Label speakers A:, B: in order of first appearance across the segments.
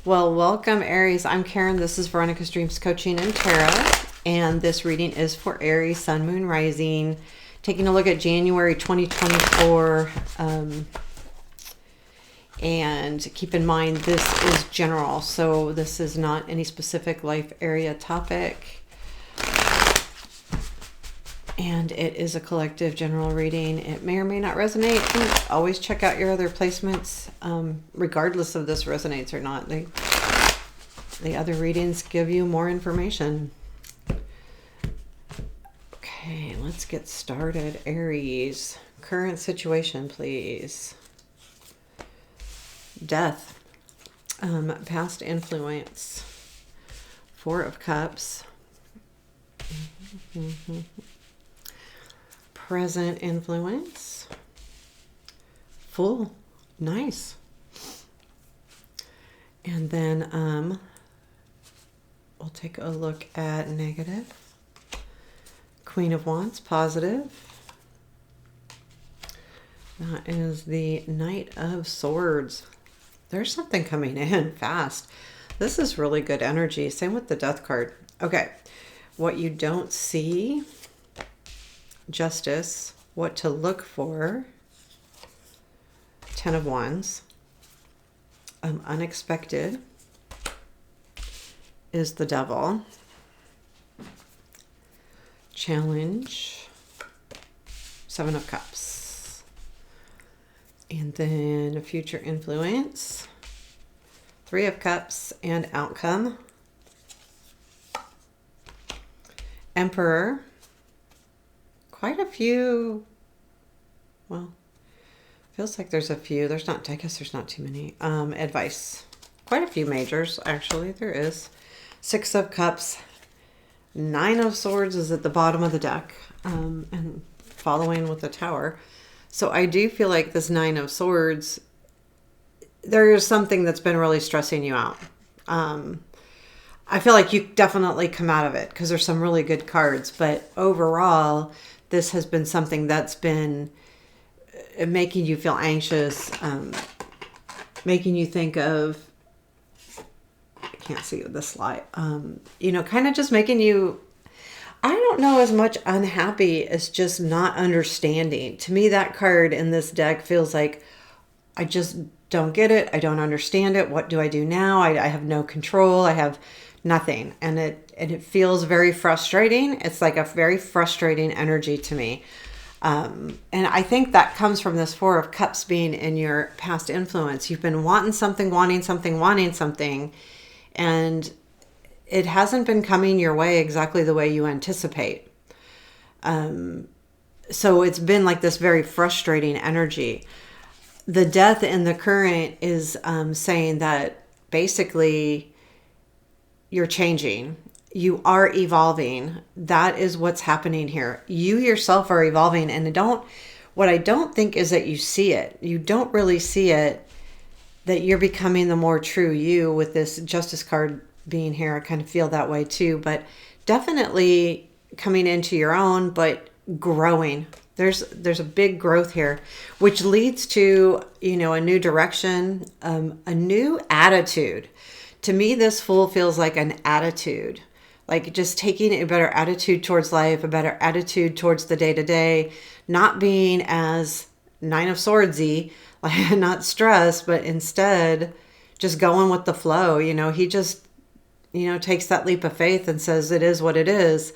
A: Well, welcome, Aries. I'm Karen. This is Veronica's Dreams Coaching and Tarot. And this reading is for Aries, Sun, Moon, Rising. Taking a look at January 2024. And keep in mind, this is general. So this is not any specific life area topic. And it is a collective general reading. It may or may not resonate. Always check out your other placements, regardless of this resonates or not. The other readings give you more information. Okay, let's get started. Aries, current situation, please. Death, past influence, Four of Cups. Present influence. Full. Nice. And then we'll take a look at negative. Queen of Wands, positive. That is the Knight of Swords. There's something coming in fast. This is really good energy. Same with the Death card. Okay. What you don't see. Justice, what to look for. Ten of Wands. Unexpected is the Devil. Challenge, Seven of Cups. And then future influence, Three of Cups, and outcome. Emperor. Quite a few, well, feels like there's a few. There's not, I guess there's not too many. Advice. Quite a few majors, actually, there is. Six of Cups. Nine of Swords is at the bottom of the deck, and following with the Tower. So I do feel like this Nine of Swords, there is something that's been really stressing you out. I feel like you definitely come out of it because there's some really good cards, but overall, this has been something that's been making you feel anxious, making you think of, I can't see the slide, kind of just making you, I don't know, as much unhappy as just not understanding. To me, that card in this deck feels like I just don't get it. I don't understand it. What do I do now? I have no control. I have nothing. And it feels very frustrating. It's like a very frustrating energy to me. And I think that comes from this Four of Cups being in your past influence. You've been wanting something, and it hasn't been coming your way exactly the way you anticipate. So it's been like this very frustrating energy. The Death in the current is saying that basically you're changing. You are evolving. That is what's happening here. You yourself are evolving. And what I don't think is that you see it. You don't really see it, that you're becoming the more true you with this Justice card being here. I kind of feel that way too. But definitely coming into your own, but growing. There's a big growth here, which leads to, a new direction, a new attitude. To me, this Fool feels like an attitude, like just taking a better attitude towards life, a better attitude towards the day-to-day, not being as Nine of Swordsy, like not stressed, but instead just going with the flow. He just, takes that leap of faith and says it is what it is.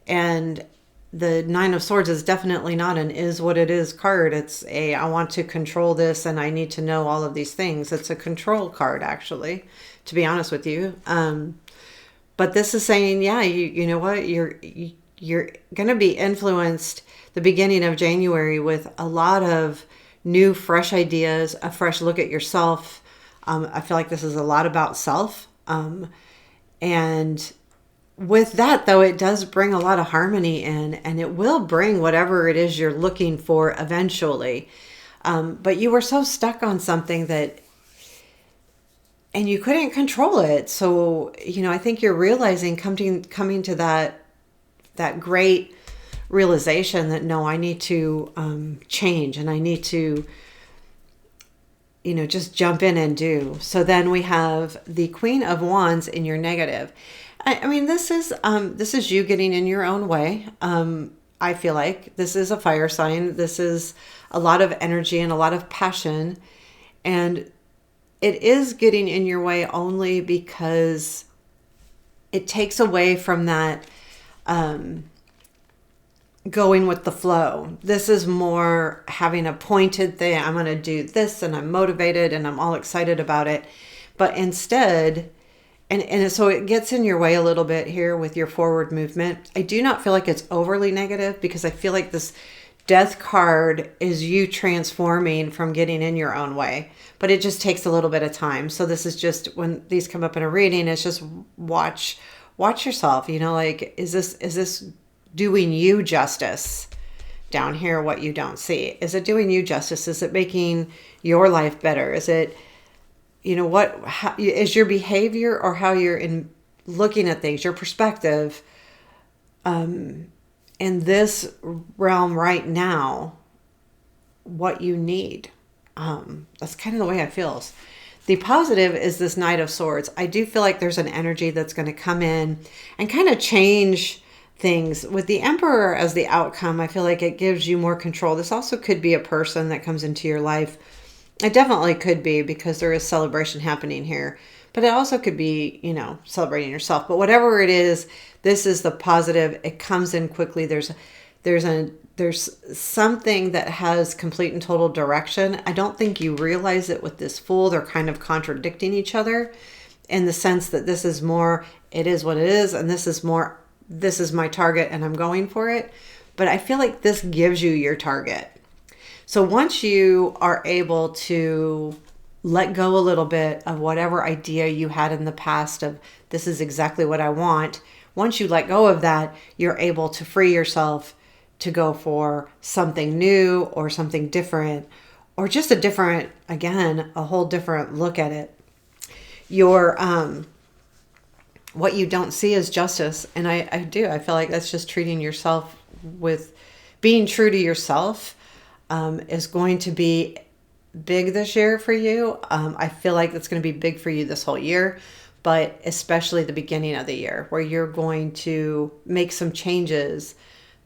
A: And the Nine of Swords is definitely not an is what it is card. It's I want to control this and I need to know all of these things. It's a control card, actually, to be honest with you. But this is saying, yeah, you know what? You're going to be influenced the beginning of January with a lot of new, fresh ideas, a fresh look at yourself. I feel like this is a lot about self. And with that, though, it does bring a lot of harmony in, and it will bring whatever it is you're looking for eventually. But you were so stuck on something and you couldn't control it. So, I think you're realizing, coming to that great realization that, no, I need to change, and I need to just jump in and do. So then we have the Queen of Wands in your negative. I mean, this is you getting in your own way. I feel like this is a fire sign. This is a lot of energy and a lot of passion. And it is getting in your way only because it takes away from that going with the flow. This is more having a pointed thing. I'm going to do this and I'm motivated and I'm all excited about it. But instead, and so it gets in your way a little bit here with your forward movement. I do not feel like it's overly negative because I feel like this death card is you transforming from getting in your own way. But it just takes a little bit of time. So this is just when these come up in a reading, it's just watch yourself, like, is this doing you justice down here? What you don't see, is it doing you justice? Is it making your life better? Is it, how is your behavior or how you're in looking at things, your perspective in this realm right now, what you need? That's kind of the way I feel. The positive is this Knight of Swords. I do feel like there's an energy that's going to come in and kind of change things. With the Emperor as the outcome, I feel like it gives you more control. This also could be a person that comes into your life. It definitely could be, because there is celebration happening here. But it also could be, celebrating yourself. But whatever it is, this is the positive. It comes in quickly. There's something that has complete and total direction. I don't think you realize it with this Fool. They're kind of contradicting each other in the sense that this is more, it is what it is, and this is more, this is my target and I'm going for it. But I feel like this gives you your target. So once you are able to let go a little bit of whatever idea you had in the past of this is exactly what I want, once you let go of that, you're able to free yourself to go for something new or something different, or just a whole different look at it. Your what you don't see is justice. And I feel like that's just treating yourself with being true to yourself is going to be big this year for you. I feel like it's going to be big for you this whole year, but especially the beginning of the year, where you're going to make some changes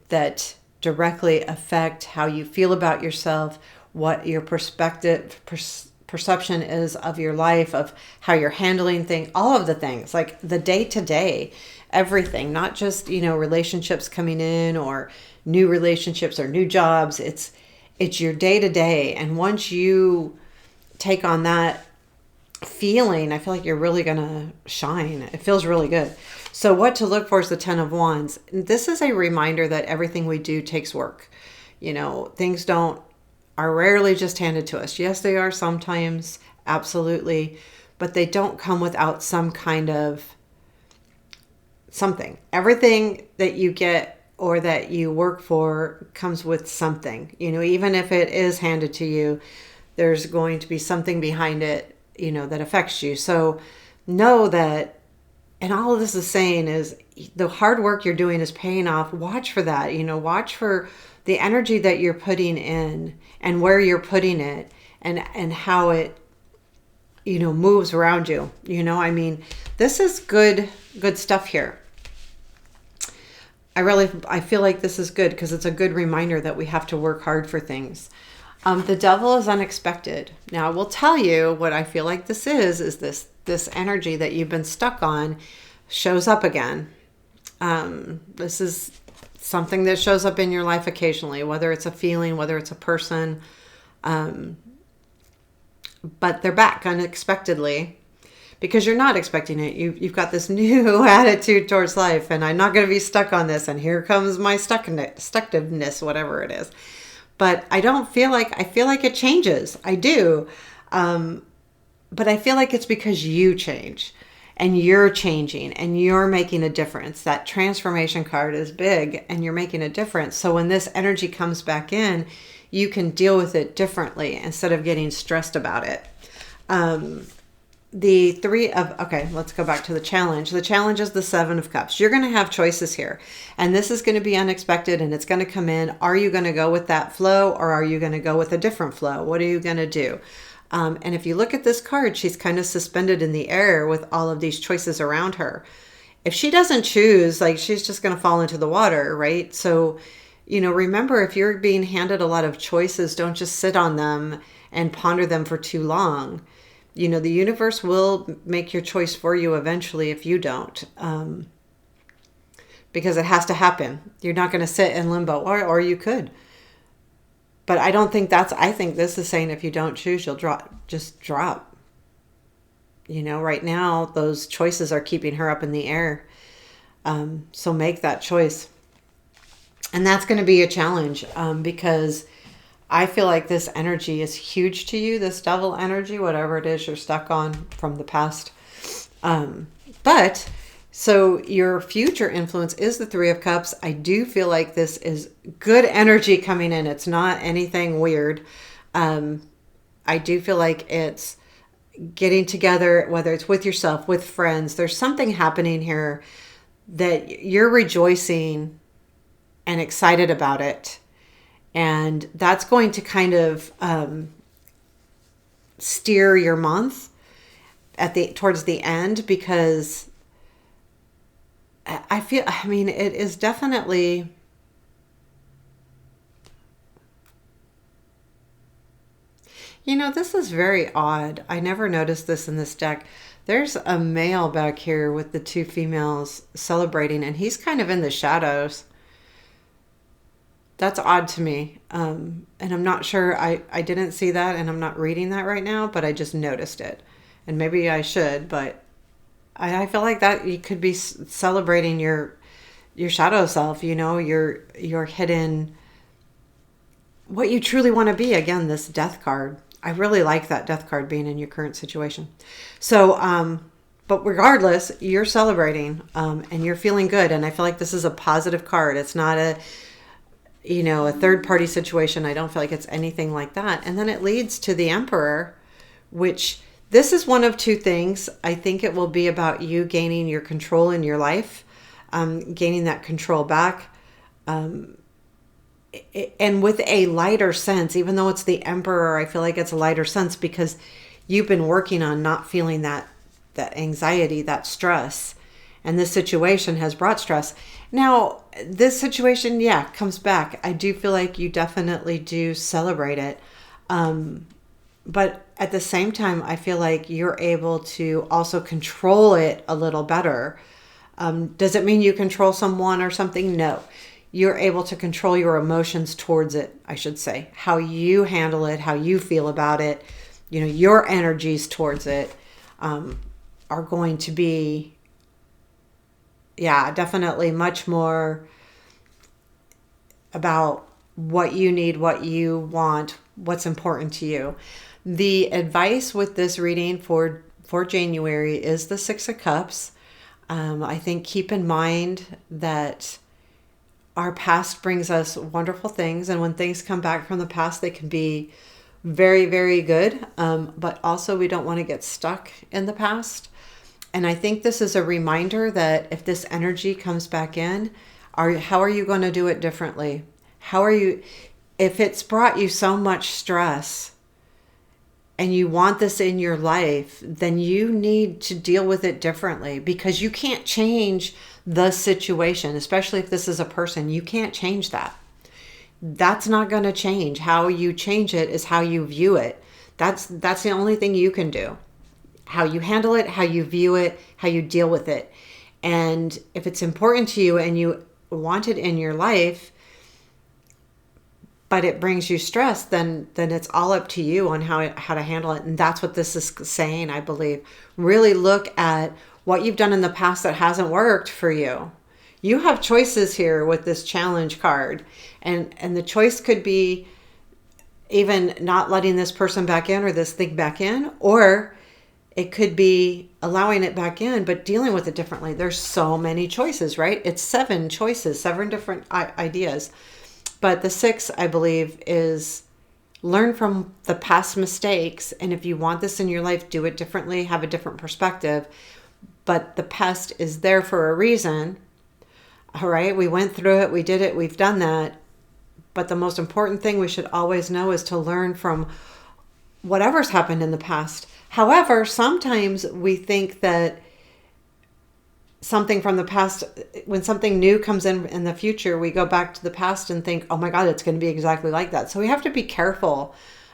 A: that directly affect how you feel about yourself, what your perception is of your life, of how you're handling things, all of the things, like the day-to-day, everything, not just, relationships coming in or new relationships or new jobs. It's your day-to-day. And once you take on that feeling, I feel like you're really going to shine. It feels really good. So what to look for is the Ten of Wands. This is a reminder that everything we do takes work. Things are rarely just handed to us. Yes, they are sometimes, absolutely, but they don't come without some kind of something. Everything that you get or that you work for comes with something. Even if it is handed to you, there's going to be something behind it, that affects you. So know that, and all of this is saying is the hard work you're doing is paying off. Watch for that, watch for the energy that you're putting in and where you're putting it and how it, moves around you. This is good stuff here. I feel like this is good because it's a good reminder that we have to work hard for things. The Devil is unexpected. Now, I will tell you what I feel like this is this energy that you've been stuck on shows up again. This is something that shows up in your life occasionally, whether it's a feeling, whether it's a person. But they're back unexpectedly because you're not expecting it. You've got this new attitude towards life, and I'm not going to be stuck on this, and here comes my stuckness, whatever it is. But I feel like it changes. I do. But I feel like it's because you change and you're changing and you're making a difference. That transformation card is big and you're making a difference. So when this energy comes back in, you can deal with it differently instead of getting stressed about it. Let's go back to the challenge. The challenge is the Seven of Cups. You're going to have choices here, and this is going to be unexpected and it's going to come in. Are you going to go with that flow or are you going to go with a different flow? What are you going to do? And if you look at this card, she's kind of suspended in the air with all of these choices around her. If she doesn't choose, like, she's just going to fall into the water, right? So, remember, if you're being handed a lot of choices, don't just sit on them and ponder them for too long. The universe will make your choice for you eventually if you don't, because it has to happen. You're not going to sit in limbo, or you could. But I don't think I think this is saying if you don't choose, you'll just drop. Right now, those choices are keeping her up in the air. So make that choice. And that's going to be a challenge because I feel like this energy is huge to you, this devil energy, whatever it is you're stuck on from the past. But so your future influence is the Three of Cups. I do feel like this is good energy coming in. It's not anything weird. I do feel like it's getting together, whether it's with yourself, with friends. There's something happening here that you're rejoicing and excited about it. And that's going to kind of steer your month towards the end, because it is definitely, this is very odd. I never noticed this in this deck. There's a male back here with the two females celebrating, and he's kind of in the shadows. That's odd to me. And I'm not sure, I didn't see that, and I'm not reading that right now, but I just noticed it. And maybe I should, but I feel like that you could be celebrating your shadow self, your hidden, what you truly want to be. Again, this death card. I really like that death card being in your current situation. So, but regardless, you're celebrating and you're feeling good. And I feel like this is a positive card. It's not a third party situation. I don't feel like it's anything like that. And then it leads to the Emperor, which this is one of two things. I think it will be about you gaining your control in your life, gaining that control back. And with a lighter sense, even though it's the Emperor, I feel like it's a lighter sense because you've been working on not feeling that anxiety, that stress. And this situation has brought stress. Now, this situation, comes back. I do feel like you definitely do celebrate it. But at the same time, I feel like you're able to also control it a little better. Does it mean you control someone or something? No. You're able to control your emotions towards it, I should say. How you handle it, how you feel about it, your energies towards it are going to be, definitely much more about what you need, what you want, what's important to you. The advice with this reading for January is the Six of Cups. I think keep in mind that our past brings us wonderful things. And when things come back from the past, they can be very, very good. But also we don't want to get stuck in the past. And I think this is a reminder that if this energy comes back in, how are you going to do it differently? If it's brought you so much stress and you want this in your life, then you need to deal with it differently, because you can't change the situation, especially if this is a person. You can't change that. That's not going to change. How you change it is how you view it. That's the only thing you can do. How you handle it, how you view it, how you deal with it. And if it's important to you and you want it in your life, but it brings you stress, then it's all up to you on how to handle it. And that's what this is saying, I believe. Really look at what you've done in the past that hasn't worked for you. You have choices here with this challenge card. And the choice could be even not letting this person back in or this thing back in, or it could be allowing it back in, but dealing with it differently. There's so many choices, right? It's 7 choices, 7 different ideas. But the 6, I believe, is learn from the past mistakes. And if you want this in your life, do it differently, have a different perspective. But the past is there for a reason. All right, we went through it, we did it, we've done that. But the most important thing we should always know is to learn from whatever's happened in the past. However, sometimes we think that something from the past, when something new comes in the future, we go back to the past and think, oh my God, it's going to be exactly like that. So we have to be careful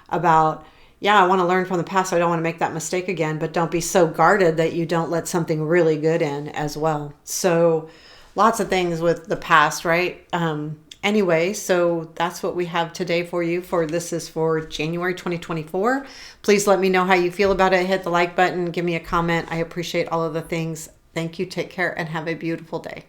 A: about, yeah, I want to learn from the past. I don't want to make that mistake again, but don't be so guarded that you don't let something really good in as well. So lots of things with the past, right? Anyway, so that's what we have today for you. This is for January 2024. Please let me know how you feel about it. Hit the like button, give me a comment. I appreciate all of the things. Thank you. Take care and have a beautiful day.